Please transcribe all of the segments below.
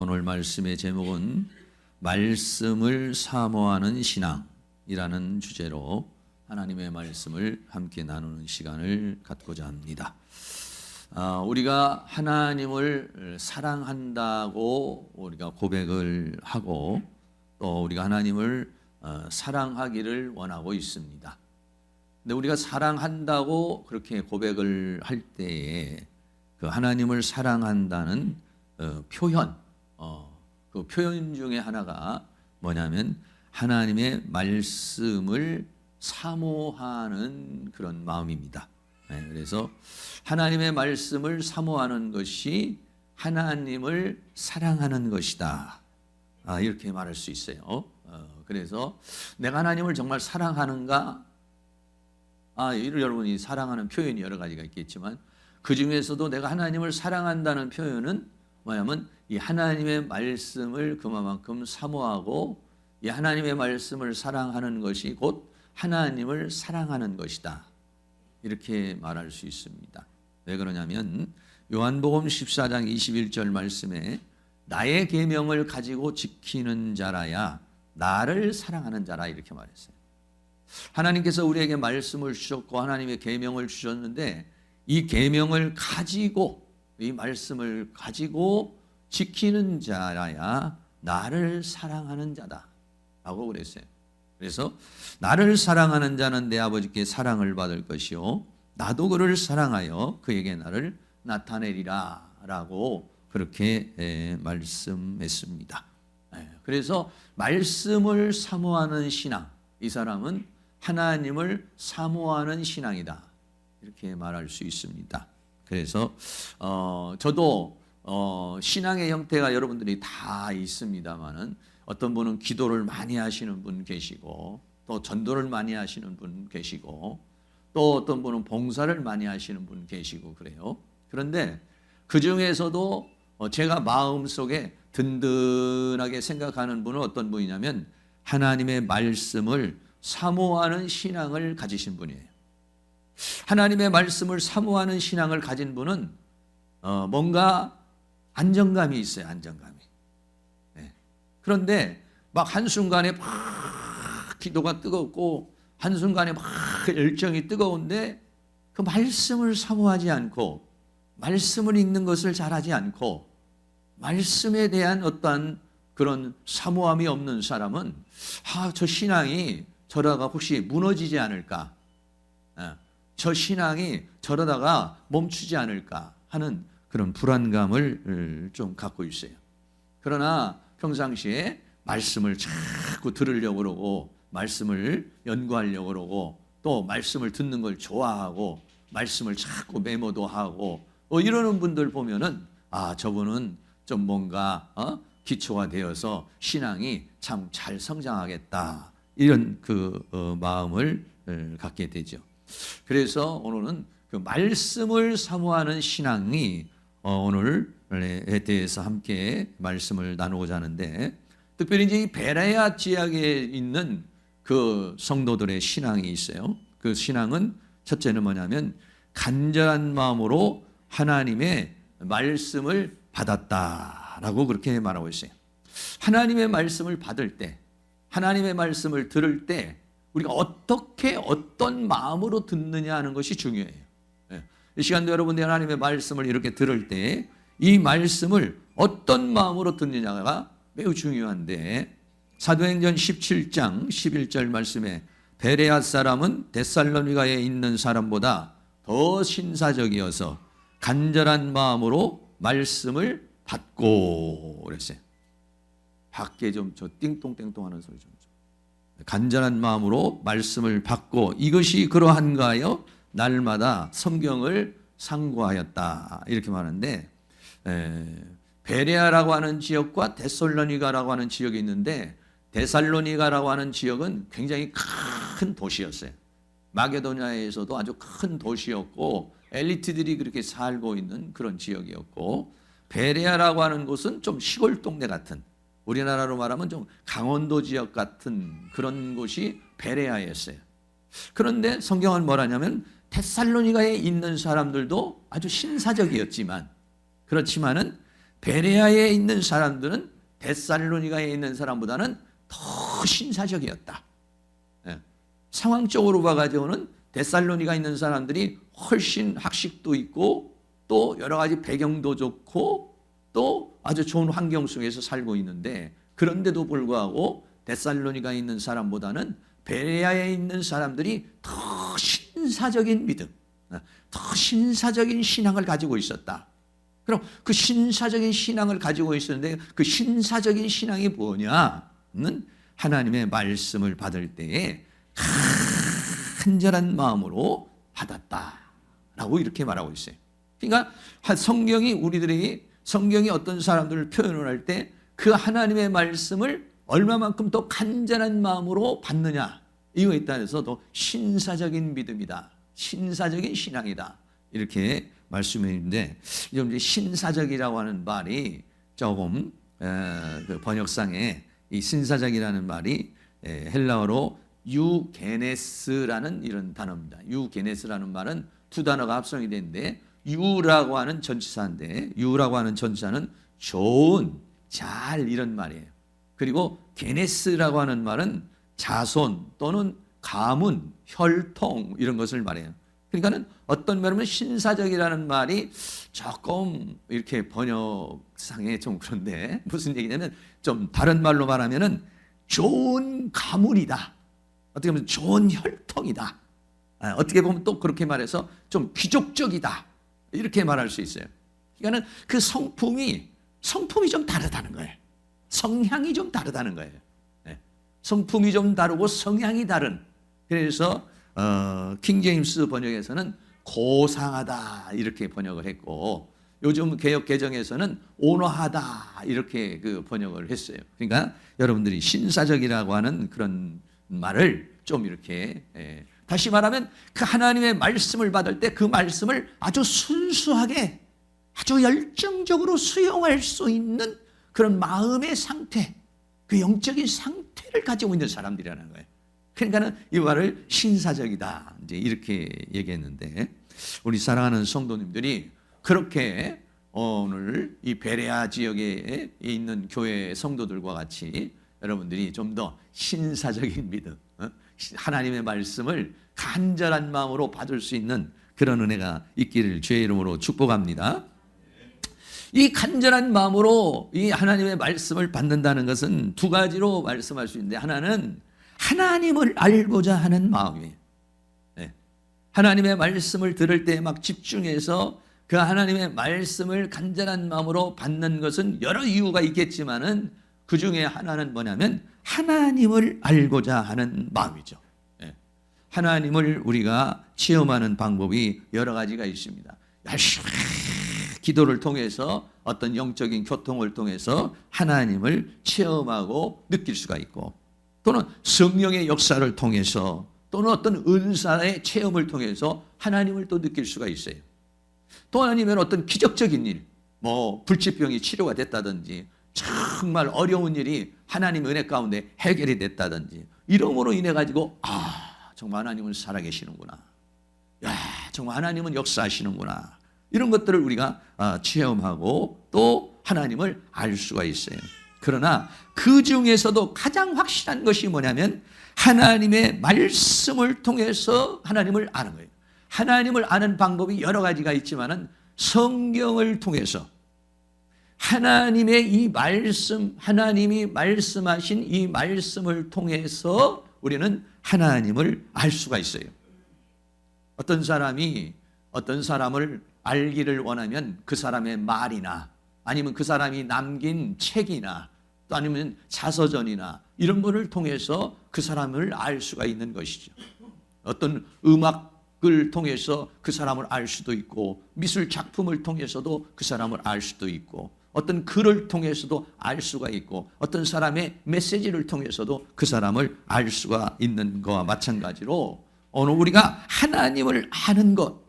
오늘 말씀의 제목은 말씀을 사모하는 신앙이라는 주제로 하나님의 말씀을 함께 나누는 시간을 갖고자 합니다. 우리가 하나님을 사랑한다고 우리가 고백을 하고 또 우리가 하나님을 사랑하기를 원하고 있습니다. 근데 우리가 사랑한다고 그렇게 고백을 할 때에 그 하나님을 사랑한다는 표현, 그 표현 중에 하나가 뭐냐면 하나님의 말씀을 사모하는 그런 마음입니다. 그래서 하나님의 말씀을 사모하는 것이 하나님을 사랑하는 것이다. 이렇게 말할 수 있어요. 그래서 내가 하나님을 정말 사랑하는가? 여러분이 사랑하는 표현이 여러 가지가 있겠지만 그 중에서도 내가 하나님을 사랑한다는 표현은 뭐냐면 이 하나님의 말씀을 그만큼 사모하고 이 하나님의 말씀을 사랑하는 것이 곧 하나님을 사랑하는 것이다. 이렇게 말할 수 있습니다. 왜 그러냐면 요한복음 14장 21절 말씀에 나의 계명을 가지고 지키는 자라야 나를 사랑하는 자라 이렇게 말했어요. 하나님께서 우리에게 말씀을 주셨고 하나님의 계명을 주셨는데 이 계명을 가지고 이 말씀을 가지고 지키는 자라야 나를 사랑하는 자다라고 그랬어요. 그래서 나를 사랑하는 자는 내 아버지께 사랑을 받을 것이요 나도 그를 사랑하여 그에게 나를 나타내리라 라고 그렇게 말씀했습니다. 그래서 말씀을 사모하는 신앙, 이 사람은 하나님을 사모하는 신앙이다 이렇게 말할 수 있습니다. 그래서 저도 신앙의 형태가 여러분들이 다 있습니다만은 어떤 분은 기도를 많이 하시는 분 계시고 또 전도를 많이 하시는 분 계시고 또 어떤 분은 봉사를 많이 하시는 분 계시고 그래요. 그런데 그 중에서도 제가 마음속에 든든하게 생각하는 분은 어떤 분이냐면 하나님의 말씀을 사모하는 신앙을 가지신 분이에요. 하나님의 말씀을 사모하는 신앙을 가진 분은 뭔가 안정감이 있어요. 안정감이. 그런데 막 한순간에 막 기도가 뜨겁고 한순간에 막 열정이 뜨거운데 그 말씀을 사모하지 않고 말씀을 읽는 것을 잘하지 않고 말씀에 대한 어떠한 그런 사모함이 없는 사람은 저 신앙이 저러다가 혹시 무너지지 않을까? 저 신앙이 저러다가 멈추지 않을까 하는 그런 불안감을 좀 갖고 있어요. 그러나 평상시에 말씀을 자꾸 들으려고 그러고 말씀을 연구하려고 그러고 또 말씀을 듣는 걸 좋아하고 말씀을 자꾸 메모도 하고 이러는 분들 보면은 저분은 좀 뭔가 기초가 되어서 신앙이 참 잘 성장하겠다 이런 그 마음을 갖게 되죠. 그래서 오늘은 그 말씀을 사모하는 신앙이 오늘에 대해서 함께 말씀을 나누고자 하는데 특별히 이제 이 베레아 지역에 있는 그 성도들의 신앙이 있어요. 그 신앙은 첫째는 뭐냐면 간절한 마음으로 하나님의 말씀을 받았다라고 그렇게 말하고 있어요. 하나님의 말씀을 받을 때 하나님의 말씀을 들을 때 우리가 어떻게 어떤 마음으로 듣느냐 하는 것이 중요해요. 이 시간도 여러분들이 하나님의 말씀을 이렇게 들을 때 이 말씀을 어떤 마음으로 듣느냐가 매우 중요한데 사도행전 17장 11절 말씀에 베레아 사람은 데살로니가에 있는 사람보다 더 신사적이어서 간절한 마음으로 말씀을 받고 그랬어요. 밖에 좀 저 띵똥띵똥 하는 소리 좀. 간절한 마음으로 말씀을 받고 이것이 그러한가 하여 날마다 성경을 상고하였다 이렇게 말하는데 베레아라고 하는 지역과 데살로니가라고 하는 지역이 있는데 데살로니가라고 하는 지역은 굉장히 큰 도시였어요. 마게도냐에서도 아주 큰 도시였고 엘리트들이 그렇게 살고 있는 그런 지역이었고 베레아라고 하는 곳은 좀 시골 동네 같은 우리나라로 말하면 좀 강원도 지역 같은 그런 곳이 베레아였어요. 그런데 성경은 뭐라냐면 데살로니가에 있는 사람들도 아주 신사적이었지만 그렇지만은 베레아에 있는 사람들은 데살로니가에 있는 사람보다는 더 신사적이었다. 예. 상황적으로 봐가지고는 데살로니가 있는 사람들이 훨씬 학식도 있고 또 여러 가지 배경도 좋고 또 아주 좋은 환경 속에서 살고 있는데, 그런데도 불구하고 데살로니가에 있는 사람보다는 베레아에 있는 사람들이 더 신사적인 믿음, 더 신사적인 신앙을 가지고 있었다. 그럼 그 신사적인 신앙을 가지고 있었는데 그 신사적인 신앙이 뭐냐는 하나님의 말씀을 받을 때에 간절한 마음으로 받았다라고 이렇게 말하고 있어요. 그러니까 성경이 어떤 사람들을 표현을 할 때 그 하나님의 말씀을 얼마만큼 더 간절한 마음으로 받느냐, 이거에 따라서 신사적인 믿음이다, 신사적인 신앙이다, 이렇게 말씀했는데, 이제 신사적이라고 하는 말이 조금 그 번역상에 이 신사적이라는 말이 헬라어로 유게네스라는 이런 단어입니다. 유게네스라는 말은 두 단어가 합성이 되는데, 유라고 하는 전치사인데, 유라고 하는 전치사는 좋은, 잘, 이런 말이에요. 그리고 게네스라고 하는 말은 자손 또는 가문, 혈통, 이런 것을 말해요. 그러니까는 어떤 면에는 신사적이라는 말이 조금 이렇게 번역상에 좀 그런데, 무슨 얘기냐면 좀 다른 말로 말하면은 좋은 가문이다, 어떻게 보면 좋은 혈통이다, 어떻게 보면 또 그렇게 말해서 좀 귀족적이다, 이렇게 말할 수 있어요. 그러니까는 그 성품이 좀 다르다는 거예요. 성향이 좀 다르다는 거예요. 성품이 좀 다르고 성향이 다른. 그래서 킹제임스 번역에서는 고상하다 이렇게 번역을 했고, 요즘 개역 개정에서는 온화하다 이렇게 그 번역을 했어요. 그러니까 여러분들이 신사적이라고 하는 그런 말을 좀 이렇게, 다시 말하면 그 하나님의 말씀을 받을 때 그 말씀을 아주 순수하게, 아주 열정적으로 수용할 수 있는 그런 마음의 상태, 그 영적인 상태를 가지고 있는 사람들이라는 거예요. 그러니까는 이 말을 신사적이다, 이제 이렇게 얘기했는데, 우리 사랑하는 성도님들이 그렇게 오늘 이 베레아 지역에 있는 교회 성도들과 같이 여러분들이 좀 더 신사적인 믿음, 하나님의 말씀을 간절한 마음으로 받을 수 있는 그런 은혜가 있기를 주의 이름으로 축복합니다. 이 간절한 마음으로 이 하나님의 말씀을 받는다는 것은 두 가지로 말씀할 수 있는데, 하나는 하나님을 알고자 하는 마음이에요. 하나님의 말씀을 들을 때 막 집중해서 그 하나님의 말씀을 간절한 마음으로 받는 것은 여러 이유가 있겠지만은 그 중에 하나는 뭐냐면 하나님을 알고자 하는 마음이죠. 하나님을 우리가 체험하는 방법이 여러 가지가 있습니다. 열심히 기도를 통해서, 어떤 영적인 교통을 통해서 하나님을 체험하고 느낄 수가 있고, 또는 성령의 역사를 통해서, 또는 어떤 은사의 체험을 통해서 하나님을 또 느낄 수가 있어요. 또 아니면 어떤 기적적인 일, 뭐 불치병이 치료가 됐다든지, 정말 어려운 일이 하나님 은혜 가운데 해결이 됐다든지, 이러므로 인해 가지고 정말 하나님은 살아계시는구나, 야 정말 하나님은 역사하시는구나, 이런 것들을 우리가 체험하고 또 하나님을 알 수가 있어요. 그러나 그 중에서도 가장 확실한 것이 뭐냐면 하나님의 말씀을 통해서 하나님을 아는 거예요. 하나님을 아는 방법이 여러 가지가 있지만은 성경을 통해서 하나님의 이 말씀, 하나님이 말씀하신 이 말씀을 통해서 우리는 하나님을 알 수가 있어요. 어떤 사람이 어떤 사람을 알기를 원하면 그 사람의 말이나 아니면 그 사람이 남긴 책이나 또 아니면 자서전이나 이런 것을 통해서 그 사람을 알 수가 있는 것이죠. 어떤 음악을 통해서 그 사람을 알 수도 있고, 미술 작품을 통해서도 그 사람을 알 수도 있고, 어떤 글을 통해서도 알 수가 있고, 어떤 사람의 메시지를 통해서도 그 사람을 알 수가 있는 것과 마찬가지로 오늘 우리가 하나님을 아는 것,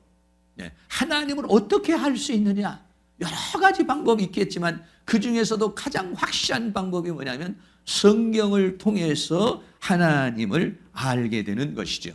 하나님을 어떻게 할 수 있느냐, 여러 가지 방법이 있겠지만 그 중에서도 가장 확실한 방법이 뭐냐면 성경을 통해서 하나님을 알게 되는 것이죠.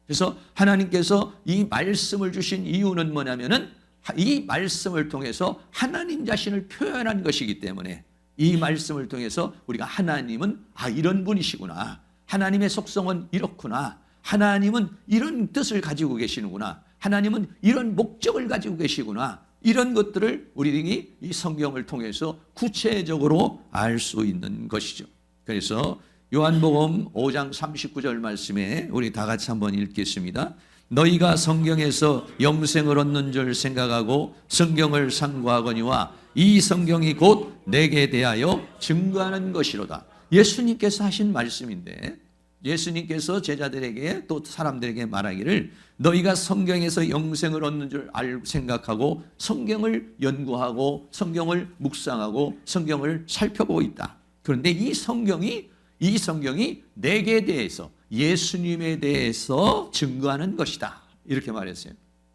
그래서 하나님께서 이 말씀을 주신 이유는 뭐냐면은 이 말씀을 통해서 하나님 자신을 표현한 것이기 때문에 이 말씀을 통해서 우리가 하나님은 이런 분이시구나, 하나님의 속성은 이렇구나, 하나님은 이런 뜻을 가지고 계시는구나, 하나님은 이런 목적을 가지고 계시구나, 이런 것들을 우리들이 이 성경을 통해서 구체적으로 알 수 있는 것이죠. 그래서 요한복음 5장 39절 말씀에 우리 다 같이 한번 읽겠습니다. 너희가 성경에서 영생을 얻는 줄 생각하고 성경을 상고하거니와 이 성경이 곧 내게 대하여 증거하는 것이로다. 예수님께서 하신 말씀인데, 예수님께서 제자들에게 또 사람들에게 말하기를 너희가 성경에서 영생을 얻는 줄 생각하고 성경을 연구하고 성경을 묵상하고 성경을 살펴보고 있다. 그런데 이 성경이 내게 대해서, 예수님에 대해서 증거하는 것이다, 이렇게 말했어요.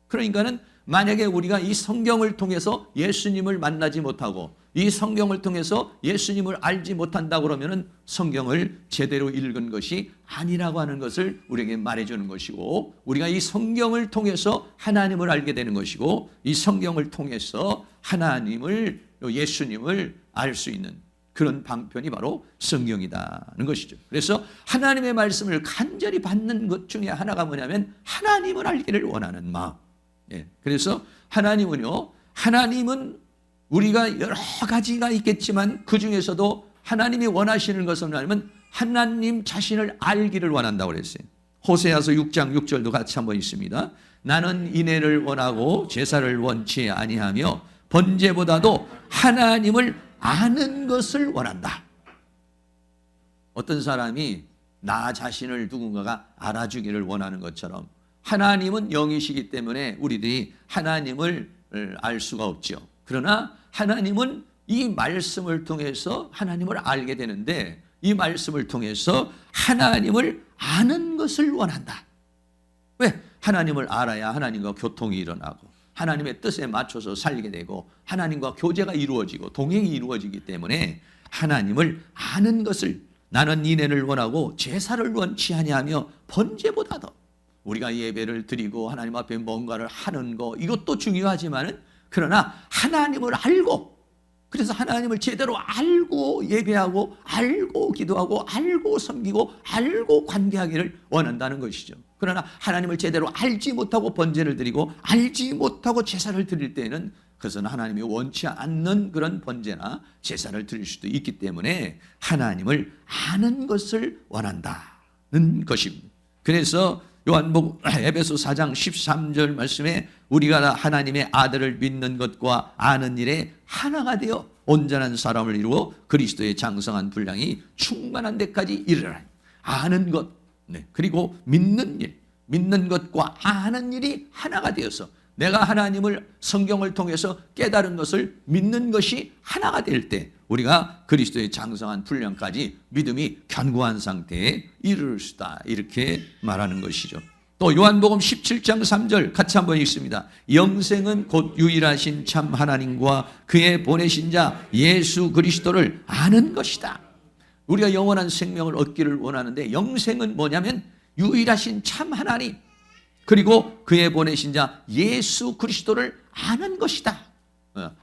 그러니까는 만약에 우리가 이 성경을 통해서 예수님을 만나지 못하고 이 성경을 통해서 예수님을 알지 못한다 그러면은 성경을 제대로 읽은 것이 아니라고 하는 것을 우리에게 말해주는 것이고, 우리가 이 성경을 통해서 하나님을 알게 되는 것이고, 이 성경을 통해서 하나님을, 예수님을 알 수 있는 그런 방편이 바로 성경이라는 것이죠. 그래서 하나님의 말씀을 간절히 받는 것 중에 하나가 뭐냐면 하나님을 알기를 원하는 마음. 그래서 하나님은 우리가 여러 가지가 있겠지만 그 중에서도 하나님이 원하시는 것은 뭐냐면 하나님 자신을 알기를 원한다고 그랬어요. 호세아서 6장 6절도 같이 한번 있습니다. 나는 인애를 원하고 제사를 원치 아니하며 번제보다도 하나님을 아는 것을 원한다. 어떤 사람이 나 자신을 누군가가 알아주기를 원하는 것처럼 하나님은 영이시기 때문에 우리들이 하나님을 알 수가 없죠. 그러나 하나님은 이 말씀을 통해서 하나님을 알게 되는데, 이 말씀을 통해서 하나님을 아는 것을 원한다. 왜? 하나님을 알아야 하나님과 교통이 일어나고 하나님의 뜻에 맞춰서 살게 되고 하나님과 교제가 이루어지고 동행이 이루어지기 때문에 하나님을 아는 것을, 나는 인애를 원하고 제사를 원치 아니하며 번제보다도, 우리가 예배를 드리고 하나님 앞에 뭔가를 하는 거, 이것도 중요하지만은 그러나 하나님을 알고, 그래서 하나님을 제대로 알고 예배하고 알고 기도하고 알고 섬기고 알고 관계하기를 원한다는 것이죠. 그러나 하나님을 제대로 알지 못하고 번제를 드리고 알지 못하고 제사를 드릴 때에는 그것은 하나님이 원치 않는 그런 번제나 제사를 드릴 수도 있기 때문에 하나님을 아는 것을 원한다는 것입니다. 그래서 요한복음 에베소 4장 13절 말씀에 우리가 하나님의 아들을 믿는 것과 아는 일에 하나가 되어 온전한 사람을 이루어 그리스도의 장성한 분량이 충만한 데까지 이르라. 아는 것, 그리고 믿는 일, 믿는 것과 아는 일이 하나가 되어서 내가 하나님을 성경을 통해서 깨달은 것을 믿는 것이 하나가 될 때 우리가 그리스도의 장성한 분량까지 믿음이 견고한 상태에 이를 수다, 이렇게 말하는 것이죠. 또 요한복음 17장 3절 같이 한번 읽습니다. 영생은 곧 유일하신 참 하나님과 그의 보내신 자 예수 그리스도를 아는 것이다. 우리가 영원한 생명을 얻기를 원하는데 영생은 뭐냐면 유일하신 참 하나님, 그리고 그의 보내신 자 예수 그리스도를 아는 것이다.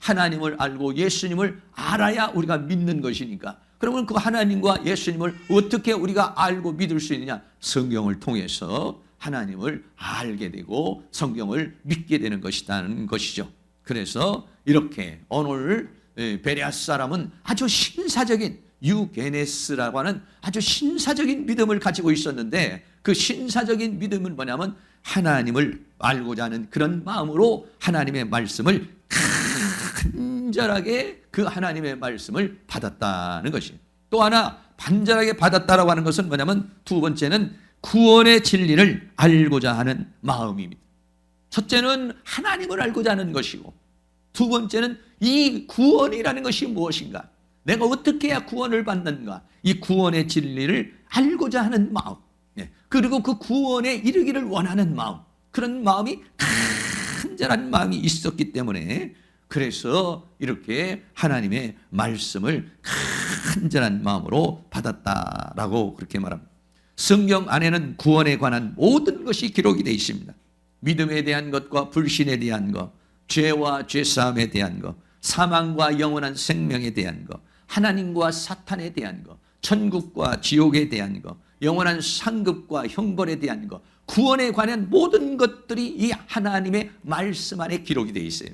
하나님을 알고 예수님을 알아야 우리가 믿는 것이니까, 그러면 그 하나님과 예수님을 어떻게 우리가 알고 믿을 수 있느냐? 성경을 통해서 하나님을 알게 되고 성경을 믿게 되는 것이라는 것이죠. 그래서 이렇게 오늘 베레아 사람은 아주 신사적인 유게네스라고 하는 아주 신사적인 믿음을 가지고 있었는데, 그 신사적인 믿음은 뭐냐면 하나님을 알고자 하는 그런 마음으로 하나님의 말씀을 간절하게 그 하나님의 말씀을 받았다는 것이에요. 또 하나 간절하게 받았다라고 하는 것은 뭐냐면 두 번째는 구원의 진리를 알고자 하는 마음입니다. 첫째는 하나님을 알고자 하는 것이고, 두 번째는 이 구원이라는 것이 무엇인가, 내가 어떻게 해야 구원을 받는가, 이 구원의 진리를 알고자 하는 마음, 그리고 그 구원에 이르기를 원하는 마음, 그런 마음이 간절한 마음이 있었기 때문에 그래서 이렇게 하나님의 말씀을 간절한 마음으로 받았다라고 그렇게 말합니다. 성경 안에는 구원에 관한 모든 것이 기록이 되어 있습니다. 믿음에 대한 것과 불신에 대한 것, 죄와 죄사함에 대한 거, 사망과 영원한 생명에 대한 거, 하나님과 사탄에 대한 거, 천국과 지옥에 대한 거, 영원한 상급과 형벌에 대한 거, 구원에 관한 모든 것들이 이 하나님의 말씀 안에 기록이 되어 있어요.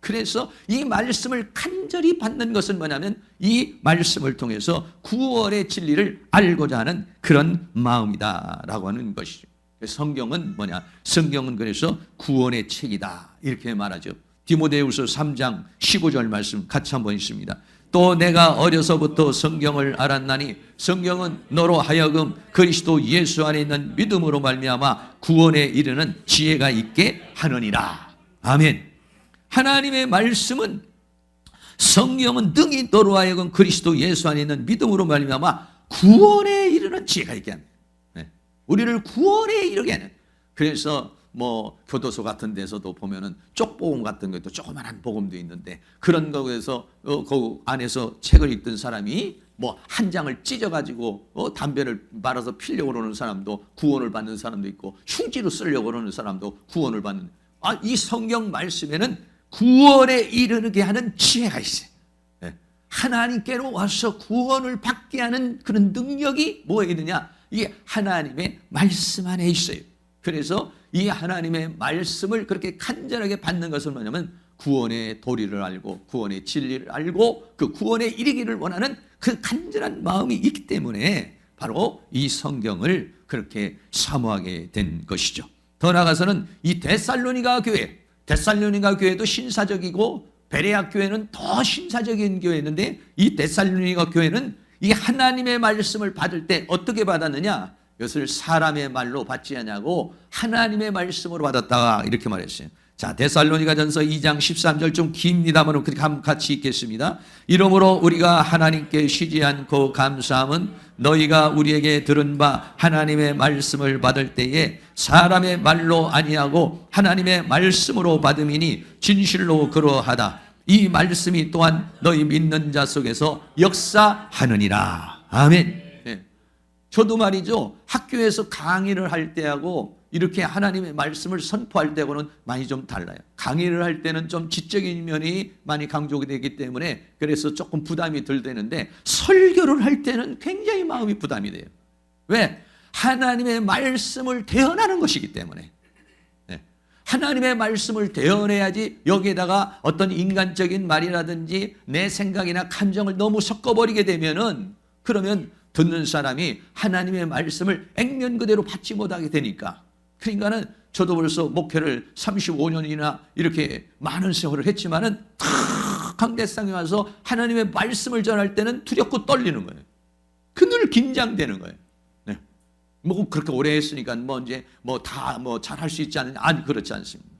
그래서 이 말씀을 간절히 받는 것은 뭐냐면 이 말씀을 통해서 구원의 진리를 알고자 하는 그런 마음이다라고 하는 것이죠. 성경은 뭐냐? 성경은 그래서 구원의 책이다 이렇게 말하죠. 디모데후서 3장 15절 말씀 같이 한번 읽습니다. 또 내가 어려서부터 성경을 알았나니 성경은 너로 하여금 그리스도 예수 안에 있는 믿음으로 말미암아 구원에 이르는 지혜가 있게 하느니라. 아멘. 하나님의 말씀은 성경은 능히 너로 하여금 그리스도 예수 안에 있는 믿음으로 말미암아 구원에 이르는 지혜가 있게 합니다. 우리를 구원에 이르게 하는. 그래서 뭐 교도소 같은 데서도 보면은 쪽복음 같은 것도 조그만한 복음도 있는데 그런 거에서 그 안에서 책을 읽던 사람이 뭐 한 장을 찢어가지고 담배를 말아서 피려고 그러는 사람도 구원을 받는 사람도 있고 흉지로 쓰려고 그러는 사람도 구원을 받는. 이 성경 말씀에는 구원에 이르게 하는 지혜가 있어요. 하나님께로 와서 구원을 받게 하는 그런 능력이 뭐에 있느냐? 이게 하나님의 말씀 안에 있어요. 그래서 이 하나님의 말씀을 그렇게 간절하게 받는 것은 뭐냐면 구원의 도리를 알고 구원의 진리를 알고 그 구원에 이르기를 원하는 그 간절한 마음이 있기 때문에 바로 이 성경을 그렇게 사모하게 된 것이죠. 더 나아가서는 이 데살로니가 교회도 신사적이고 베레아 교회는 더 신사적인 교회였는데 이 데살로니가 교회는 이 하나님의 말씀을 받을 때 어떻게 받았느냐? 이것을 사람의 말로 받지 않냐고 하나님의 말씀으로 받았다 이렇게 말했어요. 자, 데살로니가전서 2장 13절 좀 깁니다만 그렇게 같이 읽겠습니다. 이러므로 우리가 하나님께 쉬지 않고 감사함은 너희가 우리에게 들은 바 하나님의 말씀을 받을 때에 사람의 말로 아니하고 하나님의 말씀으로 받음이니 진실로 그러하다. 이 말씀이 또한 너희 믿는 자 속에서 역사하느니라. 아멘. 저도 말이죠. 학교에서 강의를 할 때하고 이렇게 하나님의 말씀을 선포할 때하고는 많이 좀 달라요. 강의를 할 때는 좀 지적인 면이 많이 강조가 되기 때문에 그래서 조금 부담이 덜 되는데 설교를 할 때는 굉장히 마음이 부담이 돼요. 왜? 하나님의 말씀을 대언하는 것이기 때문에. 하나님의 말씀을 대언해야지 여기에다가 어떤 인간적인 말이라든지 내 생각이나 감정을 너무 섞어버리게 되면은 그러면 듣는 사람이 하나님의 말씀을 액면 그대로 받지 못하게 되니까. 그러니까는 저도 벌써 목회를 35년이나 이렇게 많은 세월을 했지만은 탁 강대상에 와서 하나님의 말씀을 전할 때는 두렵고 떨리는 거예요. 늘 긴장되는 거예요. 네. 뭐 그렇게 오래 했으니까 뭐 이제 뭐 다 뭐 잘할 수 있지 않느냐? 아니 그렇지 않습니다.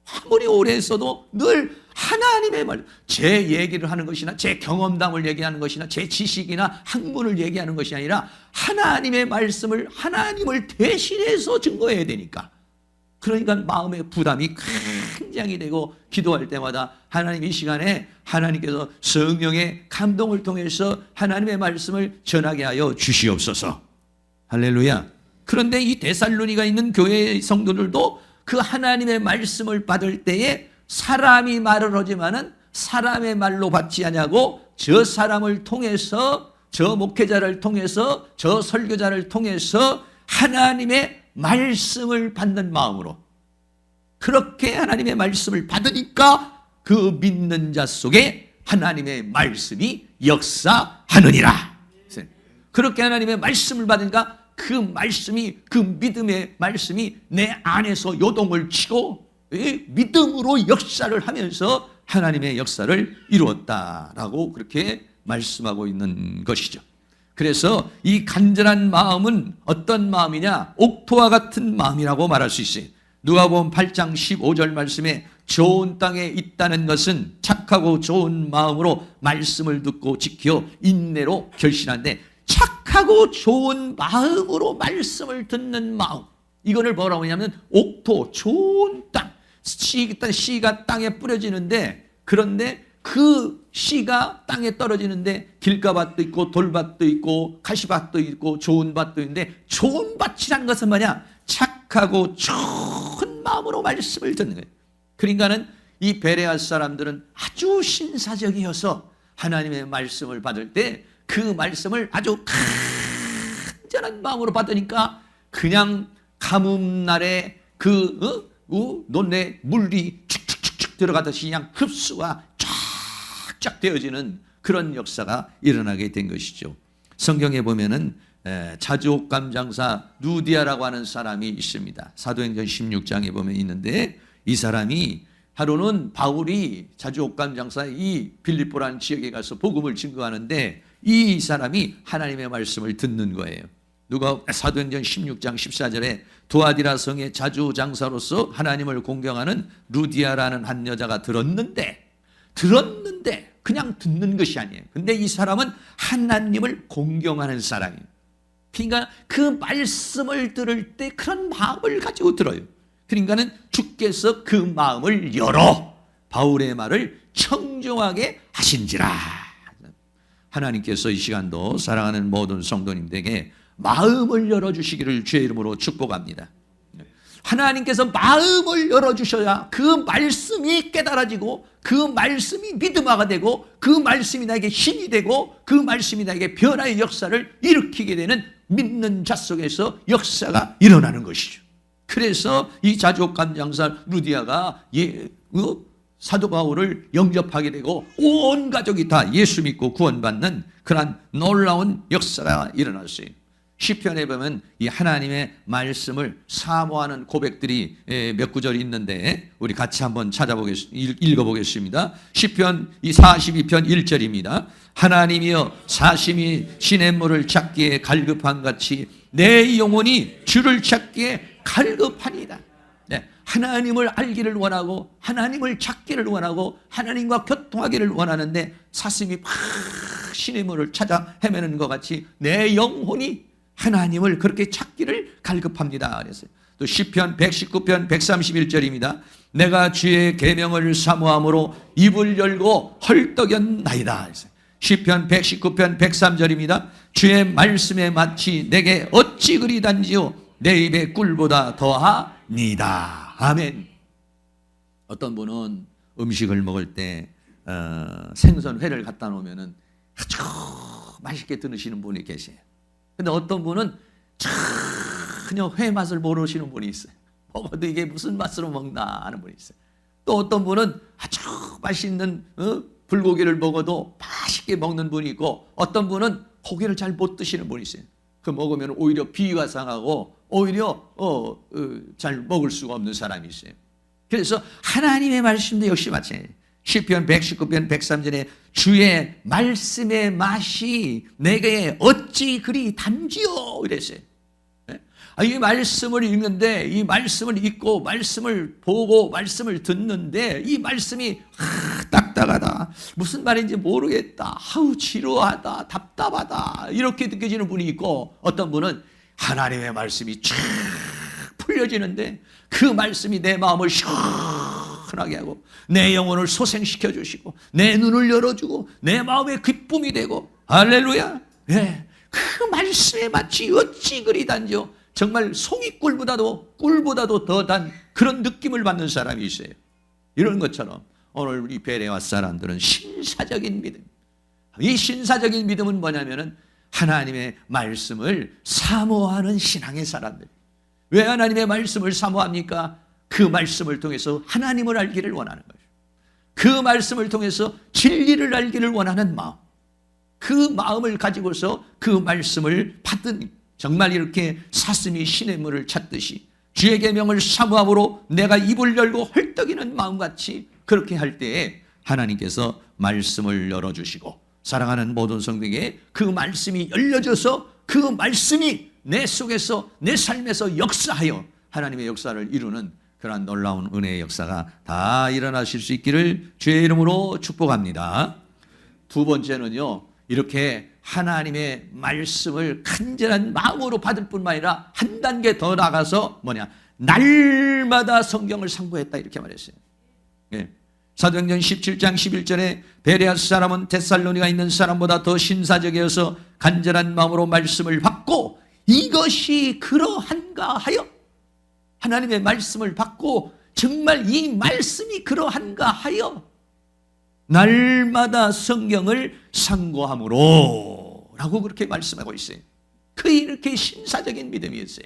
아무리 오래 했어도 늘 하나님의 말, 제 얘기를 하는 것이나 제 경험담을 얘기하는 것이나 제 지식이나 학문을 얘기하는 것이 아니라 하나님의 말씀을 하나님을 대신해서 증거해야 되니까. 그러니까 마음의 부담이 굉장히 되고 기도할 때마다 하나님 이 시간에 하나님께서 성령의 감동을 통해서 하나님의 말씀을 전하게 하여 주시옵소서. 할렐루야. 그런데 이 데살로니가 있는 교회의 성도들도 그 하나님의 말씀을 받을 때에 사람이 말을 하지만은 사람의 말로 받지 않냐고 저 사람을 통해서 저 목회자를 통해서 저 설교자를 통해서 하나님의 말씀을 받는 마음으로 그렇게 하나님의 말씀을 받으니까 그 믿는 자 속에 하나님의 말씀이 역사하느니라. 그렇게 하나님의 말씀을 받으니까 그 말씀이 그 믿음의 말씀이 내 안에서 요동을 치고 믿음으로 역사를 하면서 하나님의 역사를 이루었다라고 그렇게 말씀하고 있는 것이죠. 그래서 이 간절한 마음은 어떤 마음이냐? 옥토와 같은 마음이라고 말할 수 있어요. 누가복음 8장 15절 말씀에 좋은 땅에 있다는 것은 착하고 좋은 마음으로 말씀을 듣고 지켜 인내로 결신한데 착하고 좋은 마음으로 말씀을 듣는 마음. 이거를 뭐라고 하냐면 옥토, 좋은 땅. 씨가 땅에 뿌려지는데 그런데 그 씨가 땅에 떨어지는데 길가밭도 있고 돌밭도 있고 가시밭도 있고 좋은 밭도 있는데 좋은 밭이라는 것은 뭐냐? 착하고 좋은 마음으로 말씀을 듣는 거예요. 그러니까는 이 베레아 사람들은 아주 신사적이어서 하나님의 말씀을 받을 때 그 말씀을 아주 간절한 마음으로 받으니까 그냥 가뭄날에 그 논에 물이 축축축축 들어가듯이 그냥 흡수가 쫙쫙 되어지는 그런 역사가 일어나게 된 것이죠. 성경에 보면은 자주옥감 장사 루디아라고 하는 사람이 있습니다. 사도행전 16장에 보면 있는데 이 사람이 하루는 바울이 자주옥감 장사 이 빌립보라는 지역에 가서 복음을 증거하는데 이 사람이 하나님의 말씀을 듣는 거예요. 누가 사도행전 16장 14절에 두아디라 성의 자주 장사로서 하나님을 공경하는 루디아라는 한 여자가 들었는데 그냥 듣는 것이 아니에요. 근데 이 사람은 하나님을 공경하는 사람이에요. 그러니까 그 말씀을 들을 때 그런 마음을 가지고 들어요. 그러니까는 주께서 그 마음을 열어 바울의 말을 청정하게 하신지라. 하나님께서 이 시간도 사랑하는 모든 성도님들에게 마음을 열어주시기를 주의 이름으로 축복합니다. 하나님께서 마음을 열어주셔야 그 말씀이 깨달아지고 그 말씀이 믿음화가 되고 그 말씀이 나에게 힘이 되고 그 말씀이 나에게 변화의 역사를 일으키게 되는 믿는 자 속에서 역사가 일어나는 것이죠. 그래서 이 자주옥감 장사 루디아가 사도 바울을 영접하게 되고 온 가족이 다 예수 믿고 구원받는 그런 놀라운 역사가 일어났어요. 시편에 보면 이 하나님의 말씀을 사모하는 고백들이 몇 구절이 있는데 우리 같이 한번 읽어보겠습니다. 시편 42편 1절입니다. 하나님이여 사심이 시냇물을 찾기에 갈급한 같이 내 영혼이 주를 찾기에 갈급하니이다. 네, 하나님을 알기를 원하고 하나님을 찾기를 원하고 하나님과 교통하기를 원하는데 사슴이 막 시냇물을 찾아 헤매는 것 같이 내 영혼이 하나님을 그렇게 찾기를 갈급합니다. 그랬어요. 또 시편 119편 131절입니다. 내가 주의 계명을 사모함으로 입을 열고 헐떡였나이다. 시편 119편 103절입니다. 주의 말씀에 마치 내게 어찌 그리 단지요 내 입에 꿀보다 더하니다. 아멘. 어떤 분은 음식을 먹을 때 생선 회를 갖다 놓으면 아주 맛있게 드시는 분이 계세요. 근데 어떤 분은 전혀 회 맛을 모르시는 분이 있어요. 먹어도 이게 무슨 맛으로 먹나 하는 분이 있어요. 또 어떤 분은 아주 맛있는 불고기를 먹어도 맛있게 먹는 분이 있고 어떤 분은 고기를 잘 못 드시는 분이 있어요. 그 먹으면 오히려 비위가 상하고 오히려 잘 먹을 수가 없는 사람이 있어요. 그래서 하나님의 말씀도 역시 마찬가지예요. 시편 119편 103절에 주의 말씀의 맛이 내게 어찌 그리 단지요 이랬어요. 이 말씀을 읽는데 이 말씀을 읽고 말씀을 보고 말씀을 듣는데 이 말씀이 딱딱하다 무슨 말인지 모르겠다 아우 지루하다 답답하다 이렇게 느껴지는 분이 있고 어떤 분은 하나님의 말씀이 쫙 풀려지는데 그 말씀이 내 마음을 시원하게 하고 내 영혼을 소생시켜 주시고 내 눈을 열어주고 내 마음에 기쁨이 되고 할렐루야. 예, 그 말씀에 마치 어찌 그리 단지요. 정말 송이꿀보다도 꿀보다도 더 단 그런 느낌을 받는 사람이 있어요. 이런 것처럼 오늘 우리 베레아 사람들은 신사적인 믿음. 이 신사적인 믿음은 뭐냐면은 하나님의 말씀을 사모하는 신앙의 사람들. 왜 하나님의 말씀을 사모합니까? 그 말씀을 통해서 하나님을 알기를 원하는 거예요. 그 말씀을 통해서 진리를 알기를 원하는 마음. 그 마음을 가지고서 그 말씀을 받은 정말 이렇게 사슴이 시냇물을 찾듯이 주의 계명을 사모함으로 내가 입을 열고 헐떡이는 마음같이 그렇게 할 때에 하나님께서 말씀을 열어주시고 사랑하는 모든 성도에게 그 말씀이 열려져서 그 말씀이 내 속에서 내 삶에서 역사하여 하나님의 역사를 이루는 그러한 놀라운 은혜의 역사가 다 일어나실 수 있기를 주의 이름으로 축복합니다. 두 번째는요, 이렇게 하나님의 말씀을 간절한 마음으로 받을 뿐만 아니라 한 단계 더 나가서 날마다 성경을 상고했다 이렇게 말했어요. 예. 사도행전 17장 11절에 베레아 사람은 데살로니가 있는 사람보다 더 신사적이어서 간절한 마음으로 말씀을 받고 이것이 그러한가 하여 하나님의 말씀을 받고 정말 이 말씀이 그러한가 하여 날마다 성경을 상고함으로 라고 그렇게 말씀하고 있어요. 그 이렇게 신사적인 믿음이었어요.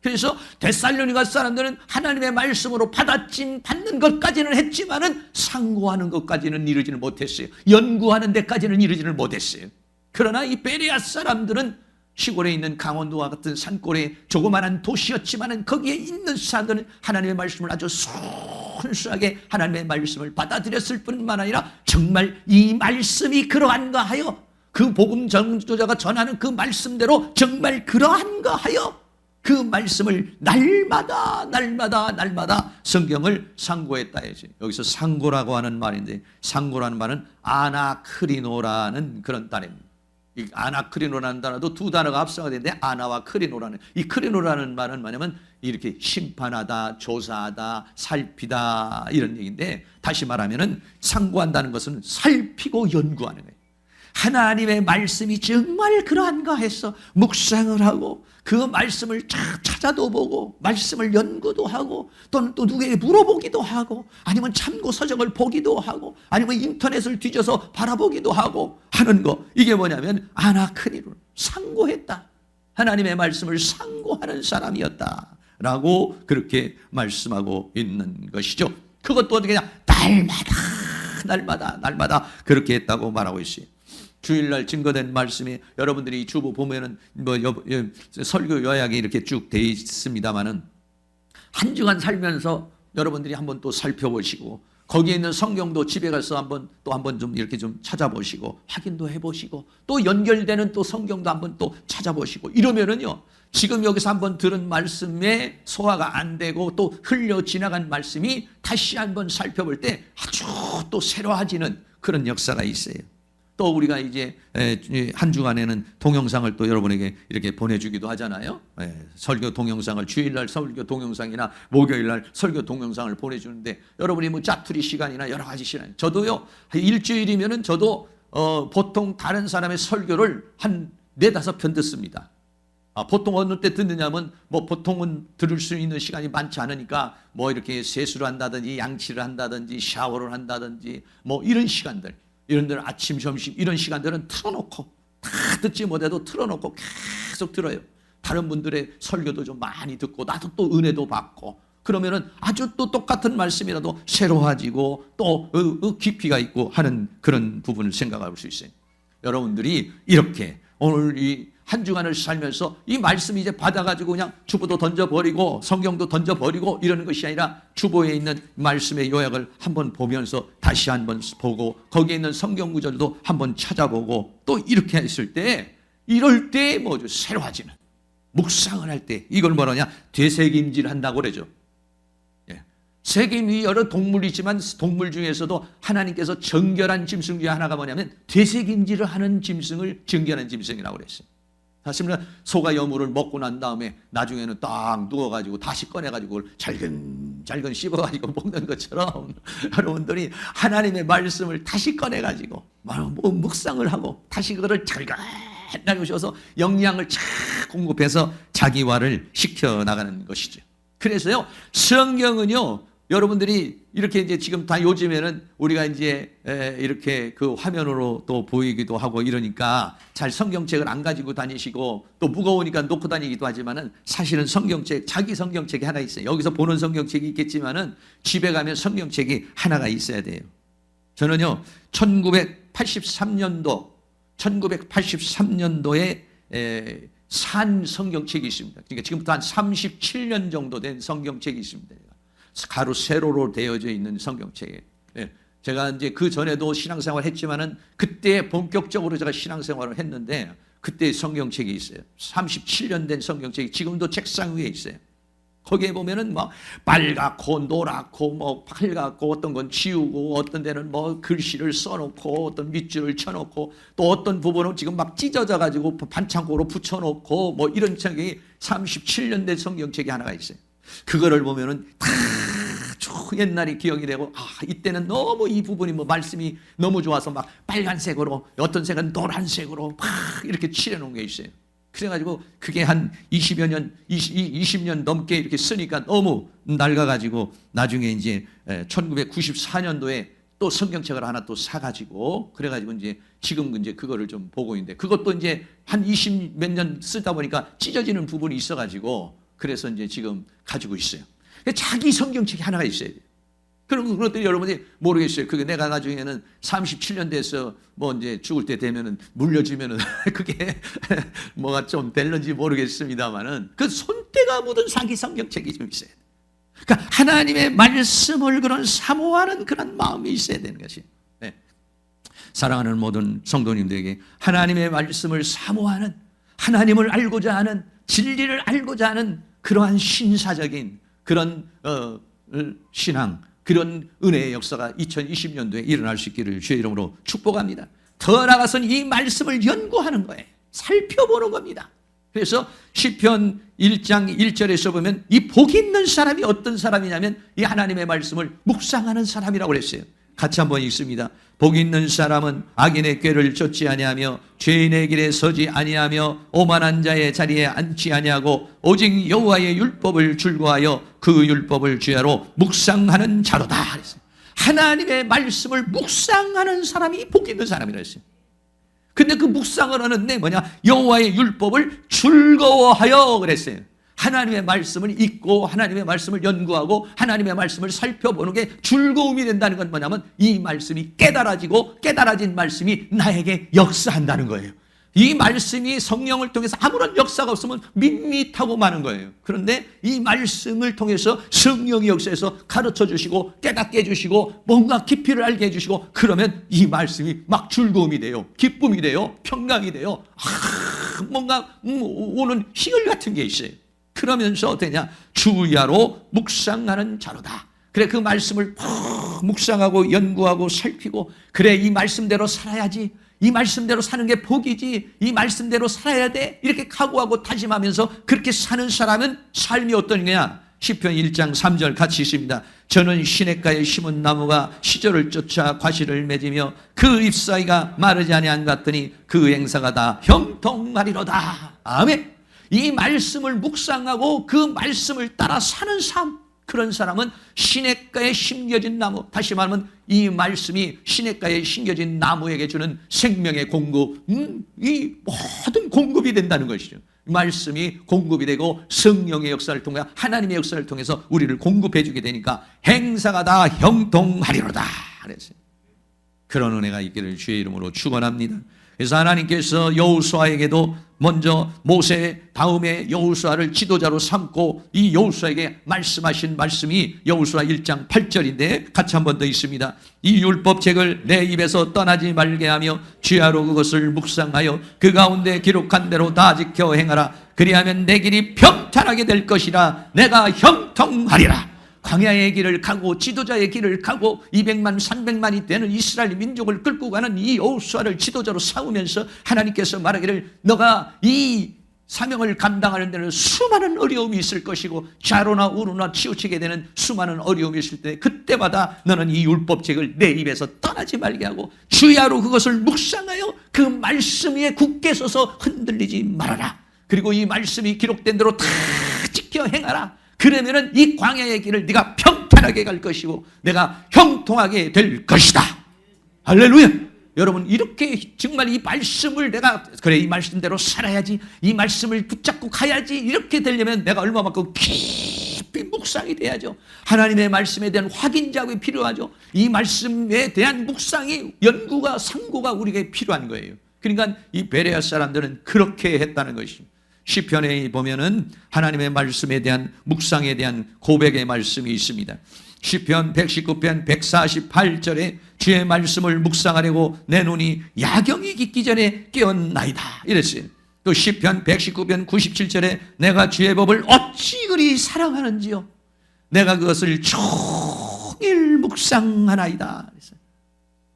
그래서 데살로니가 사람들은 하나님의 말씀으로 받는 것까지는 했지만은 상고하는 것까지는 이르지는 못했어요. 연구하는 데까지는 이르지는 못했어요. 그러나 이 베레아 사람들은 시골에 있는 강원도와 같은 산골의 조그마한 도시였지만은 거기에 있는 사람들은 하나님의 말씀을 아주 순수하게 하나님의 말씀을 받아들였을 뿐만 아니라 정말 이 말씀이 그러한가 하여 그 복음 전도자가 전하는 그 말씀대로 정말 그러한가 하여 그 말씀을 날마다 성경을 상고했다 해야지. 여기서 상고라고 하는 말인데, 상고라는 말은 아나크리노라는 그런 단어입니다. 이 아나크리노라는 단어도 두 단어가 합성이 되는데, 아나와 크리노라는, 이 크리노라는 말은 뭐냐면 이렇게 심판하다, 조사하다, 살피다 이런 얘기인데, 다시 말하면은 상고한다는 것은 살피고 연구하는 거예요. 하나님의 말씀이 정말 그러한가 해서 묵상을 하고 그 말씀을 찾아도 보고 말씀을 연구도 하고 또는 또 누구에게 물어보기도 하고 아니면 참고 서적을 보기도 하고 아니면 인터넷을 뒤져서 바라보기도 하고 하는 거, 이게 뭐냐면 아나크리노, 상고했다. 하나님의 말씀을 상고하는 사람이었다 라고 그렇게 말씀하고 있는 것이죠. 그것도 어떻게 그냥 날마다 그렇게 했다고 말하고 있어요. 주일날 증거된 말씀이 여러분들이 주보 보면은 설교 요약이 이렇게 쭉 돼 있습니다만은 한 주간 살면서 여러분들이 한번 또 살펴보시고 거기에 있는 성경도 집에 가서 한번 좀 이렇게 좀 찾아보시고 확인도 해보시고 또 연결되는 또 성경도 한번 또 찾아보시고 이러면은요, 지금 여기서 한번 들은 말씀에 소화가 안 되고 또 흘려 지나간 말씀이 다시 한번 살펴볼 때 아주 또 새로워지는 그런 역사가 있어요. 또 우리가 이제 한 주간에는 동영상을 또 여러분에게 이렇게 보내주기도 하잖아요. 설교 동영상을 주일날 설교 동영상이나 목요일날 설교 동영상을 보내주는데 여러분이 뭐 짜투리 시간이나 여러 가지 시간, 저도요 일주일이면은 저도 보통 다른 사람의 설교를 한 4-5편 듣습니다. 보통 어느 때 듣느냐면 뭐 보통은 들을 수 있는 시간이 많지 않으니까 뭐 이렇게 세수를 한다든지 양치를 한다든지 샤워를 한다든지 뭐 이런 시간들, 이런 데는 아침, 점심 이런 시간들은 틀어놓고 다 듣지 못해도 틀어놓고 계속 들어요. 다른 분들의 설교도 좀 많이 듣고 나도 또 은혜도 받고 그러면은 아주 또 똑같은 말씀이라도 새로워지고 또 깊이가 있고 하는 그런 부분을 생각할 수 있어요. 여러분들이 이렇게 오늘 이 한 주간을 살면서 이 말씀 이제 받아가지고 그냥 주보도 던져버리고 성경도 던져버리고 이러는 것이 아니라 주보에 있는 말씀의 요약을 한번 보면서 다시 한번 보고 거기에 있는 성경 구절도 한번 찾아보고 또 이렇게 했을 때 이럴 때 뭐죠? 새로워지는 묵상을 할 때 이걸 뭐라냐? 되새김질 한다고 그러죠. 세계이 여러 동물이지만 동물 중에서도 하나님께서 정결한 짐승 중에 하나가 뭐냐면 되새김질을 하는 짐승을 정결한 짐승이라고 그랬어요. 사실은 소가 여물을 먹고 난 다음에 나중에는 딱 누워가지고 다시 꺼내가지고 잘근 씹어가지고 먹는 것처럼 여러분들이 하나님의 말씀을 다시 꺼내가지고 묵상을 하고 다시 그거를 잘근하게 오셔서 영양을 쫙 공급해서 자기화를 시켜나가는 것이죠. 그래서요, 성경은요, 여러분들이 이렇게 이제 지금 다 요즘에는 우리가 이제 이렇게 그 화면으로 또 보이기도 하고 이러니까 잘 성경책을 안 가지고 다니시고 또 무거우니까 놓고 다니기도 하지만은 사실은 성경책, 자기 성경책이 하나 있어요. 여기서 보는 성경책이 있겠지만은 집에 가면 성경책이 하나가 있어야 돼요. 저는요, 1983년도에 산 성경책이 있습니다. 그러니까 지금부터 한 37년 정도 된 성경책이 있습니다. 가로 세로로 되어져 있는 성경책이에요. 제가 이제 그 전에도 신앙생활을 했지만은 그때 본격적으로 제가 신앙생활을 했는데 그때 성경책이 있어요. 37년 된 성경책이 지금도 책상 위에 있어요. 거기에 보면은 뭐 빨갛고 노랗고 뭐 빨갛고 어떤 건 지우고 어떤 데는 뭐 글씨를 써놓고 어떤 밑줄을 쳐놓고 또 어떤 부분은 지금 막 찢어져 가지고 반창고로 붙여놓고 뭐 이런 책이 37년 된 성경책이 하나가 있어요. 그거를 보면은 다 옛날이 기억이 되고 이때는 너무 이 부분이 뭐 말씀이 너무 좋아서 막 빨간색으로 어떤 색은 노란색으로 막 이렇게 칠해놓은 게 있어요. 그래가지고 그게 한 20년 넘게 이렇게 쓰니까 너무 낡아가지고 나중에 이제 1994년도에 또 성경책을 하나 또 사가지고 그래가지고 이제 지금 이제 그거를 좀 보고 있는데 그것도 이제 한 20 몇 년 쓰다 보니까 찢어지는 부분이 있어가지고 그래서 이제 지금 가지고 있어요. 자기 성경책이 하나가 있어야 돼요. 그런 것들이 여러분이 모르겠어요. 그게 내가 나중에는 37년 돼서 뭐 이제 죽을 때 되면은 물려주면은 그게 뭐가 좀 될는지 모르겠습니다만은 그 손때가 묻은 자기 성경책이 좀 있어야 돼요. 그러니까 하나님의 말씀을 그런 사모하는 그런 마음이 있어야 되는 것이. 네. 사랑하는 모든 성도님들에게 하나님의 말씀을 사모하는, 하나님을 알고자 하는, 진리를 알고자 하는 그러한 신사적인 그런 신앙, 그런 은혜의 역사가 2020년도에 일어날 수 있기를 주의 이름으로 축복합니다. 더 나아가서는 이 말씀을 연구하는 거예요. 살펴보는 겁니다. 그래서 시편 1장 1절에서 보면 이 복 있는 사람이 어떤 사람이냐면 이 하나님의 말씀을 묵상하는 사람이라고 그랬어요. 같이 한번 읽습니다. 복 있는 사람은 악인의 꾀를 쫓지 아니하며 죄인의 길에 서지 아니하며 오만한 자의 자리에 앉지 아니하고 오직 여호와의 율법을 즐거워하여 그 율법을 주야로 묵상하는 자로다 그랬어요. 하나님의 말씀을 묵상하는 사람이 복 있는 사람이라 했어요. 근데 그 묵상을 하는데 뭐냐? 여호와의 율법을 즐거워하여 그랬어요. 하나님의 말씀을 읽고 하나님의 말씀을 연구하고 하나님의 말씀을 살펴보는 게 즐거움이 된다는 건 뭐냐면 이 말씀이 깨달아지고 깨달아진 말씀이 나에게 역사한다는 거예요. 이 말씀이 성령을 통해서 아무런 역사가 없으면 밋밋하고 마는 거예요. 그런데 이 말씀을 통해서 성령이 역사해서 가르쳐 주시고 깨닫게 해주시고 뭔가 깊이를 알게 해주시고 그러면 이 말씀이 막 즐거움이 돼요. 기쁨이 돼요. 평강이 돼요. 뭔가 오는 희열 같은 게 있어요. 그러면서 어떠냐? 주야로 묵상하는 자로다. 그래 그 말씀을 묵상하고 연구하고 살피고 그래 이 말씀대로 살아야지. 이 말씀대로 사는 게 복이지. 이 말씀대로 살아야 돼. 이렇게 각오하고 다짐하면서 그렇게 사는 사람은 삶이 어떤 거냐? 시편 1장 3절 같이 있습니다. 저는 시냇가에 심은 나무가 시절을 쫓아 과실을 맺으며 그 잎사귀가 마르지 아니한 것 같더니 그 행사가 다 형통하리로다. 아멘. 이 말씀을 묵상하고 그 말씀을 따라 사는 삶, 그런 사람은 시냇가에 심겨진 나무, 다시 말하면 이 말씀이 시냇가에 심겨진 나무에게 주는 생명의 공급, 이 모든 공급이 된다는 것이죠. 말씀이 공급이 되고 성령의 역사를 통해 하나님의 역사를 통해서 우리를 공급해 주게 되니까 행사가 다 형통하리로다 그랬어요. 그런 은혜가 있기를 주의 이름으로 축원합니다. 그래서 하나님께서 여호수아에게도 먼저 모세 다음에 여호수아를 지도자로 삼고 이 여호수아에게 말씀하신 말씀이 여호수아 1장 8절인데 같이 한 번 더 있습니다. 이 율법책을 내 입에서 떠나지 말게 하며 주야로 그것을 묵상하여 그 가운데 기록한 대로 다 지켜 행하라. 그리하면 내 길이 평탄하게 될 것이라. 내가 형통하리라. 광야의 길을 가고 지도자의 길을 가고 200만 300만이 되는 이스라엘 민족을 끌고 가는 이 여호수아를 지도자로 삼으면서 하나님께서 말하기를 너가 이 사명을 감당하는 데는 수많은 어려움이 있을 것이고 좌로나 우로나 치우치게 되는 수많은 어려움이 있을 때 그때마다 너는 이 율법책을 내 입에서 떠나지 말게 하고 주야로 그것을 묵상하여 그 말씀 위에 굳게 서서 흔들리지 말아라. 그리고 이 말씀이 기록된 대로 다 지켜 행하라. 그러면은 이 광야의 길을 네가 평탄하게 갈 것이고 내가 형통하게 될 것이다. 할렐루야. 여러분 이렇게 정말 이 말씀을 내가 그래 이 말씀대로 살아야지 이 말씀을 붙잡고 가야지 이렇게 되려면 내가 얼마만큼 깊이 묵상이 돼야죠. 하나님의 말씀에 대한 확인 작업이 필요하죠. 이 말씀에 대한 묵상이 연구가 상고가 우리에게 필요한 거예요. 그러니까 이 베레아 사람들은 그렇게 했다는 것입니다. 시편에 보면은 하나님의 말씀에 대한 묵상에 대한 고백의 말씀이 있습니다. 시편 119편 148절에 주의 말씀을 묵상하려고 내 눈이 야경이 깊기 전에 깨었나이다 이랬어요. 또 시편 119편 97절에 내가 주의 법을 어찌 그리 사랑하는지요 내가 그것을 종일 묵상하나이다 그랬어요.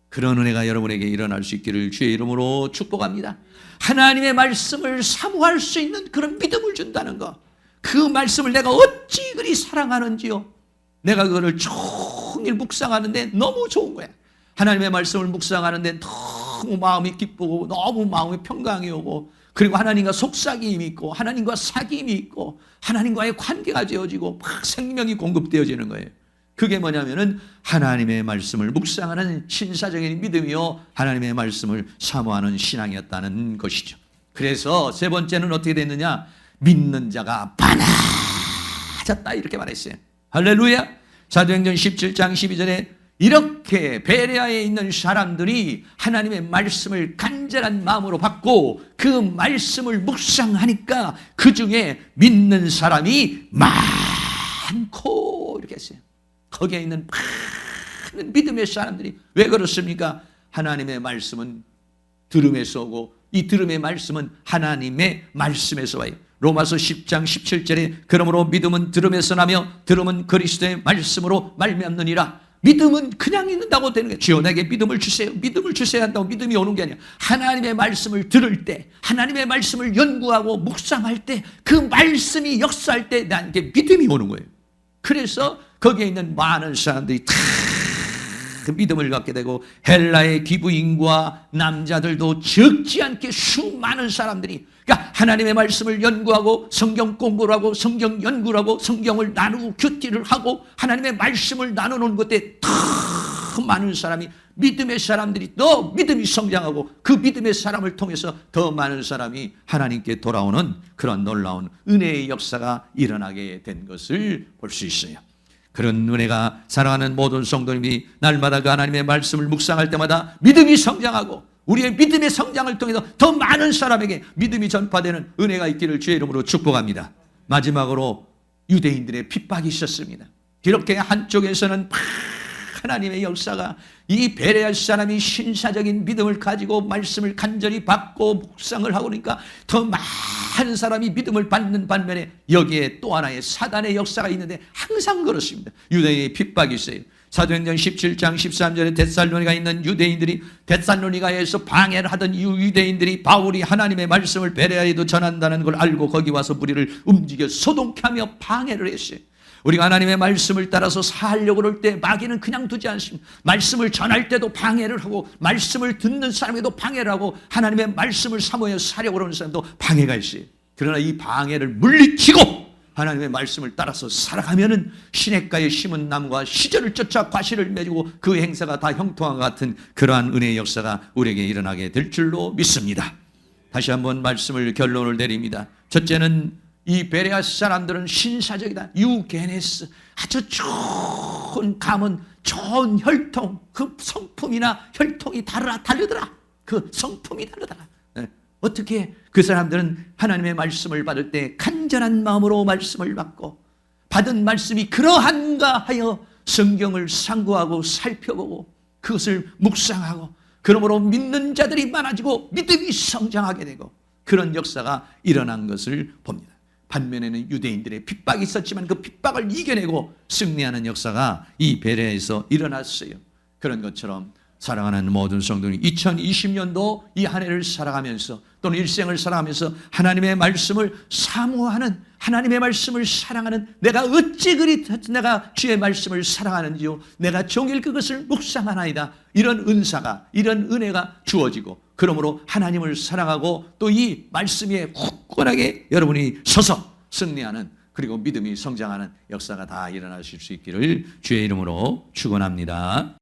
그런 은혜가 여러분에게 일어날 수 있기를 주의 이름으로 축복합니다. 하나님의 말씀을 사모할 수 있는 그런 믿음을 준다는 것. 그 말씀을 내가 어찌 그리 사랑하는지요. 내가 그거를 종일 묵상하는데 너무 좋은 거야. 하나님의 말씀을 묵상하는데 너무 마음이 기쁘고 너무 마음이 평강이 오고 그리고 하나님과 속삭임이 있고 하나님과 사귐이 있고 하나님과의 관계가 지어지고 막 생명이 공급되어지는 거예요. 그게 뭐냐면은 하나님의 말씀을 묵상하는 신사적인 믿음이요 하나님의 말씀을 사모하는 신앙이었다는 것이죠. 그래서 세 번째는 어떻게 됐느냐? 믿는 자가 많아졌다 이렇게 말했어요. 할렐루야. 사도행전 17장 12절에 이렇게 베레아에 있는 사람들이 하나님의 말씀을 간절한 마음으로 받고 그 말씀을 묵상하니까 그 중에 믿는 사람이 많고 이렇게 했어요. 거기에 있는 많은 믿음의 사람들이 왜 그렇습니까? 하나님의 말씀은 들음에서 오고 이 들음의 말씀은 하나님의 말씀에서 와요. 로마서 10장 17절에 그러므로 믿음은 들음에서 나며 들음은 그리스도의 말씀으로 말미암느니라. 믿음은 그냥 있는다고 되는 거예요. 주여 내게 믿음을 주세요. 믿음을 주셔야 한다고 믿음이 오는 게 아니야. 하나님의 말씀을 들을 때 하나님의 말씀을 연구하고 묵상할 때 그 말씀이 역사할 때 나한테 믿음이 오는 거예요. 그래서 거기에 있는 많은 사람들이 다 그 믿음을 갖게 되고 헬라의 기부인과 남자들도 적지 않게 수많은 사람들이 그러니까 하나님의 말씀을 연구하고 성경 공부를 하고 성경 연구를 하고 성경을 나누고 큐티를 하고 하나님의 말씀을 나누는 것에 더 많은 사람이 믿음의 사람들이 더 믿음이 성장하고 그 믿음의 사람을 통해서 더 많은 사람이 하나님께 돌아오는 그런 놀라운 은혜의 역사가 일어나게 된 것을 볼 수 있어요. 그런 은혜가 사랑하는 모든 성도님이 날마다 그 하나님의 말씀을 묵상할 때마다 믿음이 성장하고 우리의 믿음의 성장을 통해서 더 많은 사람에게 믿음이 전파되는 은혜가 있기를 주의 이름으로 축복합니다. 마지막으로 유대인들의 핍박이 있었습니다. 이렇게 한쪽에서는 하나님의 역사가 이 베레아 사람이 신사적인 믿음을 가지고 말씀을 간절히 받고 묵상을 하고 그러니까 더 많은 사람이 믿음을 받는 반면에 여기에 또 하나의 사단의 역사가 있는데 항상 그렇습니다. 유대인의 핍박이 있어요. 사도행전 17장 13절에 데살로니가 있는 유대인들이 데살로니가에서 방해를 하던 유대인들이 바울이 하나님의 말씀을 베레아에도 전한다는 걸 알고 거기 와서 무리를 움직여 소동케 하며 방해를 했어요. 우리가 하나님의 말씀을 따라서 살려고 그럴 때 마귀는 그냥 두지 않습니다. 말씀을 전할 때도 방해를 하고 말씀을 듣는 사람에도 방해를 하고 하나님의 말씀을 사모해 살려고 그러는 사람도 방해가 있어요. 그러나 이 방해를 물리치고 하나님의 말씀을 따라서 살아가면은 시냇가에 심은 나무가 시절을 쫓아 과실을 맺고 그 행사가 다 형통한 것 같은 그러한 은혜의 역사가 우리에게 일어나게 될 줄로 믿습니다. 다시 한번 말씀을 결론을 내립니다. 첫째는 이 베레아 사람들은 신사적이다. 유게네스 아주 좋은 가문, 좋은 혈통, 그 성품이나 혈통이 다르더라. 그 성품이 다르더라. 어떻게 그 사람들은 하나님의 말씀을 받을 때 간절한 마음으로 말씀을 받고 받은 말씀이 그러한가 하여 성경을 상고하고 살펴보고 그것을 묵상하고 그러므로 믿는 자들이 많아지고 믿음이 성장하게 되고 그런 역사가 일어난 것을 봅니다. 반면에는 유대인들의 핍박이 있었지만 그 핍박을 이겨내고 승리하는 역사가 이 베레아에서 일어났어요. 그런 것처럼 사랑하는 모든 성도님 2020년도 이 한 해를 살아가면서 또는 일생을 살아가면서 하나님의 말씀을 사모하는 하나님의 말씀을 사랑하는 내가 어찌 그리 내가 주의 말씀을 사랑하는지요 내가 종일 그것을 묵상하나이다 이런 은사가 이런 은혜가 주어지고 그러므로 하나님을 사랑하고 또 이 말씀 위에 굳건하게 여러분이 서서 승리하는 그리고 믿음이 성장하는 역사가 다 일어나실 수 있기를 주의 이름으로 축원합니다.